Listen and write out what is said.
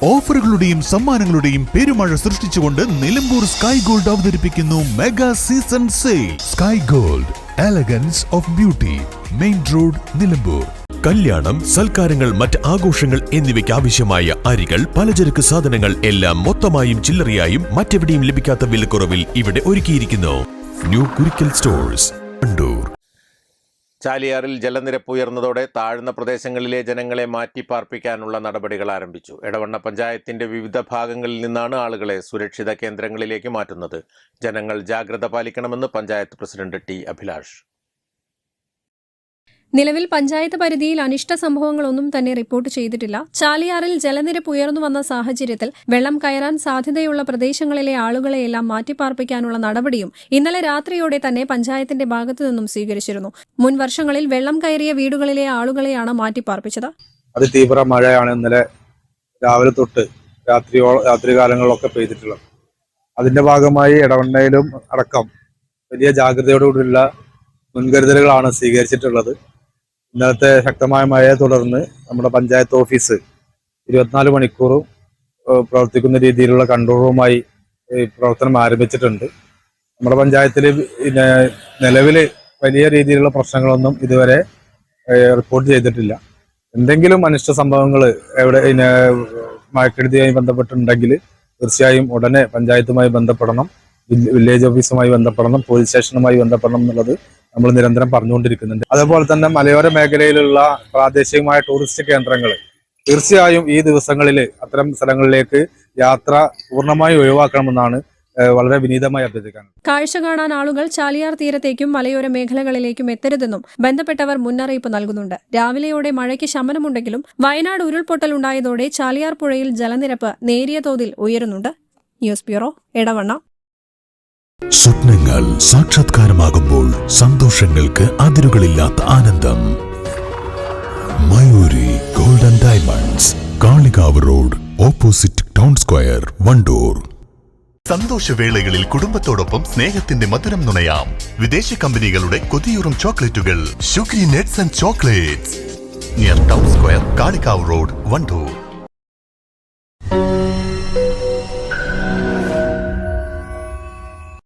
ഓഫറുകളുടെയും സമ്മാനങ്ങളുടെയും പെരുമഴ സൃഷ്ടിച്ചുകൊണ്ട് Nilambur sky gold അവതരിപ്പിക്കുന്നു mega season sale. Sky gold, elegance of beauty, main road, Nilambur. കല്യാണം, സൽക്കാരങ്ങൾ, മറ്റ് ആഘോഷങ്ങൾ എന്നിവയ്ക്ക് ആവശ്യമായ അരികൾ, പലചരക്ക് സാധനങ്ങൾ എല്ലാം മൊത്തമായും ചില്ലറയായും മറ്റെവിടെയും ലഭിക്കാത്ത വിലക്കുറവിൽ ഇവിടെ ഒരുക്കിയിരിക്കുന്നു. New Kurikkal stores, Wandoor. ചാലിയാറിൽ ജലനിരപ്പ് ഉയർന്നതോടെ താഴ്ന്ന പ്രദേശങ്ങളിലെ ജനങ്ങളെ മാറ്റിപ്പാർപ്പിക്കാനുള്ള നടപടികൾ ആരംഭിച്ചു. എടവണ്ണ പഞ്ചായത്തിന്റെ വിവിധ ഭാഗങ്ങളിൽ നിന്നാണ് ആളുകളെ സുരക്ഷിത കേന്ദ്രങ്ങളിലേക്ക് മാറ്റുന്നത്. ജനങ്ങൾ ജാഗ്രത പാലിക്കണമെന്ന് പഞ്ചായത്ത് പ്രസിഡന്റ് ടി അഭിലാഷ്. നിലവിൽ പഞ്ചായത്ത് പരിധിയിൽ അനിഷ്ട സംഭവങ്ങളൊന്നും തന്നെ റിപ്പോർട്ട് ചെയ്തിട്ടില്ല. ചാലിയാറിൽ ജലനിരപ്പ് ഉയർന്നു വന്ന സാഹചര്യത്തിൽ വെള്ളം കയറാൻ സാധ്യതയുള്ള പ്രദേശങ്ങളിലെ ആളുകളെയെല്ലാം മാറ്റിപ്പാർപ്പിക്കാനുള്ള നടപടിയും ഇന്നലെ രാത്രിയോടെ തന്നെ പഞ്ചായത്തിന്റെ ഭാഗത്തു നിന്നും സ്വീകരിച്ചിരുന്നു. മുൻ വർഷങ്ങളിൽ വെള്ളം കയറിയ വീടുകളിലെ ആളുകളെയാണ് മാറ്റിപ്പാർപ്പിച്ചത്. അതിതീവ്ര മഴയാണ് ഇന്നലെ രാവിലെ തൊട്ട് രാത്രികാലങ്ങളിലൊക്കെ പെയ്തിട്ടുള്ളത്. അതിന്റെ ഭാഗമായി എടവണ്ണയിലും അടക്കം വലിയ ജാഗ്രതയോടുകൂടിയുള്ള മുൻകരുതലുകളാണ് സ്വീകരിച്ചിട്ടുള്ളത്. ഇന്നലത്തെ ശക്തമായ മഴയെ തുടർന്ന് നമ്മുടെ പഞ്ചായത്ത് ഓഫീസ് 24 മണിക്കൂറും പ്രവർത്തിക്കുന്ന രീതിയിലുള്ള കൺട്രോൾ റൂമായി പ്രവർത്തനം ആരംഭിച്ചിട്ടുണ്ട്. നമ്മുടെ പഞ്ചായത്തിൽ നിലവിൽ വലിയ രീതിയിലുള്ള പ്രശ്നങ്ങളൊന്നും ഇതുവരെ റിപ്പോർട്ട് ചെയ്തിട്ടില്ല. എന്തെങ്കിലും അനിഷ്ട സംഭവങ്ങൾ എവിടെ മഴക്കെടുതിയുമായി ബന്ധപ്പെട്ടുണ്ടെങ്കിൽ തീർച്ചയായും ഉടനെ പഞ്ചായത്തുമായി ബന്ധപ്പെടണം, വില്ലേജ് ഓഫീസുമായി ബന്ധപ്പെടണം, പോലീസ് സ്റ്റേഷനുമായി ബന്ധപ്പെടണം എന്നുള്ളത് നമ്മൾ നിരന്തരം പറഞ്ഞുകൊണ്ടിരിക്കുന്നുണ്ട്. അതുപോലെ തന്നെ മലയോര മേഖലയിലുള്ള പ്രാദേശികമായ ടൂറിസ്റ്റ് കേന്ദ്രങ്ങൾ തീർച്ചയായും ഈ ദിവസങ്ങളിൽ അത്തരം സ്ഥലങ്ങളിലേക്ക് യാത്ര പൂർണ്ണമായി ഒഴിവാക്കണമെന്നാണ് വളരെ വിനീതമായി അഭ്യർത്ഥിക്കാനുള്ളത്. കാഴ്ച കാണാൻ ആളുകൾ ചാലിയാർ തീരത്തേക്കും മലയോര മേഖലകളിലേക്കും എത്തരുതെന്നും ബന്ധപ്പെട്ടവർ മുന്നറിയിപ്പ് നൽകുന്നുണ്ട്. രാവിലെയോടെ മഴയ്ക്ക് ശമനമുണ്ടെങ്കിലും വയനാട് ഉരുൾപൊട്ടൽ ഉണ്ടായതോടെ ചാലിയാർ പുഴയിൽ ജലനിരപ്പ് നേരിയ തോതിൽ ഉയരുന്നുണ്ട്. News bureau, Edavanna. സ്വപ്നങ്ങൾ സാക്ഷാത്കാരമാകുമ്പോൾ സന്തോഷങ്ങൾക്ക് അതിരുകളില്ലാത്ത ആനന്ദം. Mayuri golden diamonds, Kalikavu road, opposite town square, Wandoor. സന്തോഷവേളകളിൽ കുടുംബത്തോടൊപ്പം സ്നേഹത്തിന്റെ മധുരം നുണയാം. വിദേശ കമ്പനികളുടെ കൊതിയൂറും ചോക്ലേറ്റുകൾ sugary nuts and chocolates, near town square, Kalikavu road, Wandoor.